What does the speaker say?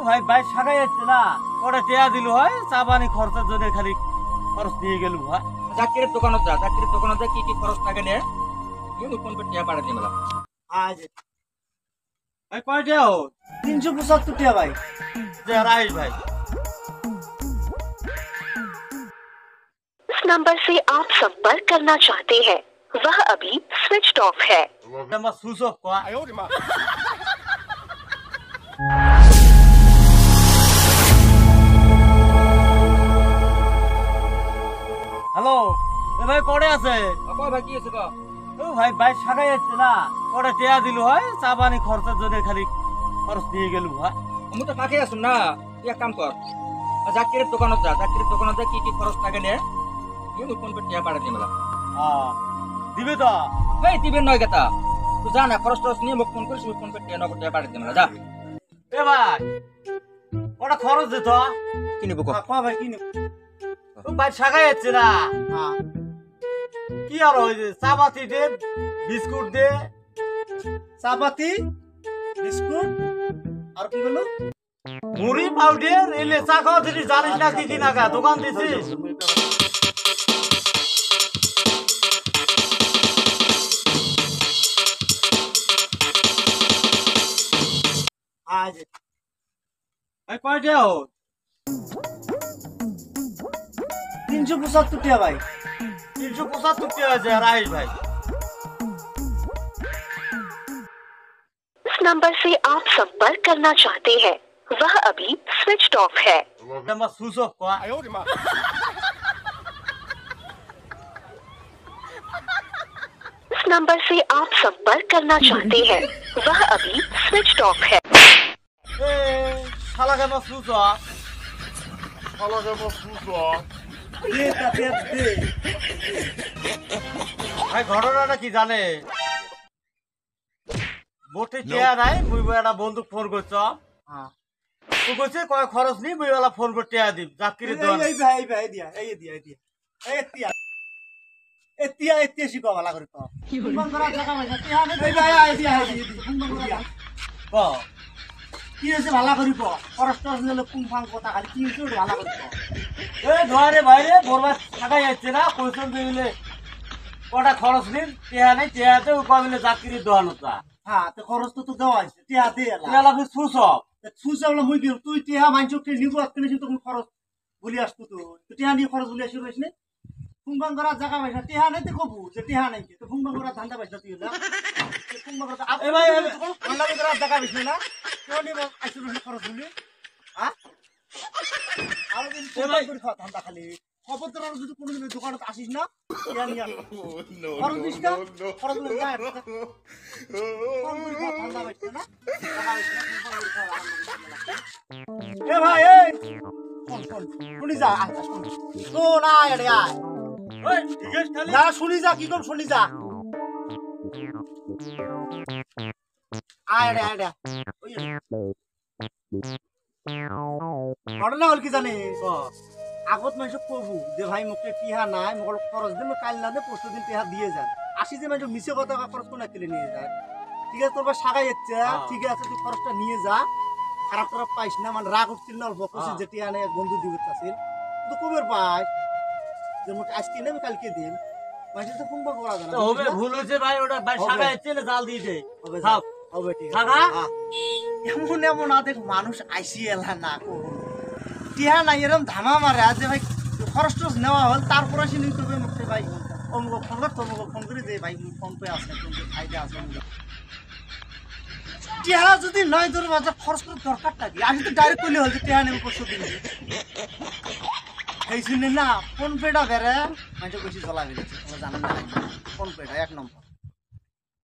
ভাই ভাই সাগাই যাচ্ছে না ওটা টেয়া দিল হয় চা পানি খরচের জন্য খালি খরচ নিয়ে গেল ভাই জাকিরের দোকানত যা জাকিরের দোকানত যা কি কি খরচ থাকে নে তুই ফোন করে টিয়া পাঠা দিয়ে মেলা আজ ভাই কয় টেয়া হো 375 টাকা ভাই। যে রাইস ভাই जिस नंबर से आप संपर्क करना चाहते हैं वह अभी स्विच ऑफ है। আমার সুসব কয় হ্যালো এ ভাই পড়ে আছে কয় ভাই কি আছে ক ও ভাই ভাই সাগাই যাচ্ছে না ওটা টেয়া দিল হয় চা পানি খরচের জন্য খালি খরচ নিয়ে গেল ভাই আমি তো ফাঁকে আসুন না তুই এক কাম কর জাকিরের দোকানত যা জাকিরের দোকানত যা কি কি খরচ থাকে নে তুই ফোন করে টিয়া পাঠা দিয়ে মেলা দিবে তো ভাই দিবেন নয় গেতা তুই যা না খরচ টরচ নিয়ে মোক ফোন করিস আমি ফোন করে টিয়া নগদ টিয়া পাঠা দিয়ে মেলা যা এ ভাই ওটা খরচ দিত কি নিবো ক কয় ভাই কি ও ভাই সাগাই যাচ্ছে না হ্যাঁ কি আর ওই যে চাপাতি দে বিস্কুট দে চাপাতি বিস্কুট আর কি হলো মুড়ি পাউডার এলে চা খাওয়া দিলি জানিস না কি কি নাকা দোকান দিছিস আজ ভাই কয় টাকা হো 375 টাকা ভাই। 375 টাকা আছে রাইস ভাই जिस नंबर से आप संपर्क करना चाहते हैं वह अभी स्विच ऑफ है। আমার সুসব কয় जिस नंबर से आप संपर्क करना चाहते हैं वह अभी स्विच ऑफ है। এ শালাকে আমার সুসব দে তাতে দে ভাই ঘটনাটা কি জানে বোটে চেয়া নাই মুই একটা বন্ধু ফোন করছ হ্যাঁ ও কইছে কয় খরচ নি মুই ওলা ফোন করে টেয়া দিব চাকরি দোকান এই ভাই ভাই দিয়া এই দিয়া এতিয়া শিকো ভালো করে কও ফোন করা টাকা পয়সা তিয়া নে এই ভাই আই দিয়া ফোন দিয়া ক কি হইছে ভালো করে কও খরচ টরচ নিলে কুম ফাং কথা খালি কি হইছে ভালো করে কও এ ধরে বাইরে বরবাদ থাকা যাচ্ছে না কইছন দিলে কটা খরচ নিন টেয়া নাই টেয়াতে ও কইলে চাকরি দোকান তা হ্যাঁ তো খরচ তো দেওয়া হইছে তিয়া দে এলা এলা ফির সুসব সুসাবলা মুই কি তুই তিয়া মানচকে নিব আজকে তুমি খরচ বলি আসতো তো তিয়া নিয়ে খরচ বলি আসি রইছ নে ফুংবাং করা জায়গা পয়সা টিহা নাই তো কবু যে টিহা নাই তো ফুংবাং করা ধান্দা পয়সা তুই না ফুংবাং করা এ ভাই ধান্দা করা জায়গা পয়সা না কেউ নিব আইসু রইছ খরচ বলি হ্যাঁ আর দিন ফুংবাং করে খাওয়া ধান্দা খালি খবর তোর যদি কোনোদিন দোকানে আসিস না টিহা নিয়ে আস খরচ দিস না খরচ বলি যা ধান্দা পয়সা না এ ভাই এই শুনি যা শোন আয় রে আয় ওই ঠিক আছে খালি না শুনি যা কি কম শুনি যা আয় রে ঘটনা হল কি জানিস আগত মানুষ কবু যে ভাই মুখে টিহা নাই মোর খরচ দিন কাল না দে পরশু দিন টিহা দিয়ে যান আসি যে মানুষ মিছে কথা খরচ কোনা কেলে নিয়ে যায় ঠিক আছে তোর বা সাগাই যাচ্ছে ঠিক আছে তুই খরচটা নিয়ে যা খারাপ খারাপ পাইস না মানে রাগ উঠছিল না অল্প খুশি যেটি আনে এক বন্ধু দিবে চাছিল কিন্তু কবের পাইস যে মুখ আজকে নেবে কালকে দিন মাসে তো কুম্ভ করা যায় না হবে ভুল হয়েছে ভাই ওটা ভাই সাগা যাচ্ছে জাল দিয়ে দে হবে খাও হবে ঠিক সাগা এমন এমন আদেক মানুষ আইসি এলা না করুন টিহা নাই এরকম ধামা মারে আজ ভাই খরচ টরচ নেওয়া হল তারপরে সে নিয়ে করবে মুখে ভাই অমুক ফোন কর তমুক ফোন করে যে ভাই ফোন পে আছে খাইতে আছে টিহা যদি নয় ধরে বাজার খরচ করে দরকারটা কি আমি তো ডাইরেক্ট করলে হল যে টিহা নেব পরশু দিন এই শুনে না ফোন পেটা বেড়ে মানে বেশি চলা বেড়েছে তোমরা জানো না ফোন পেটা 1 নম্বর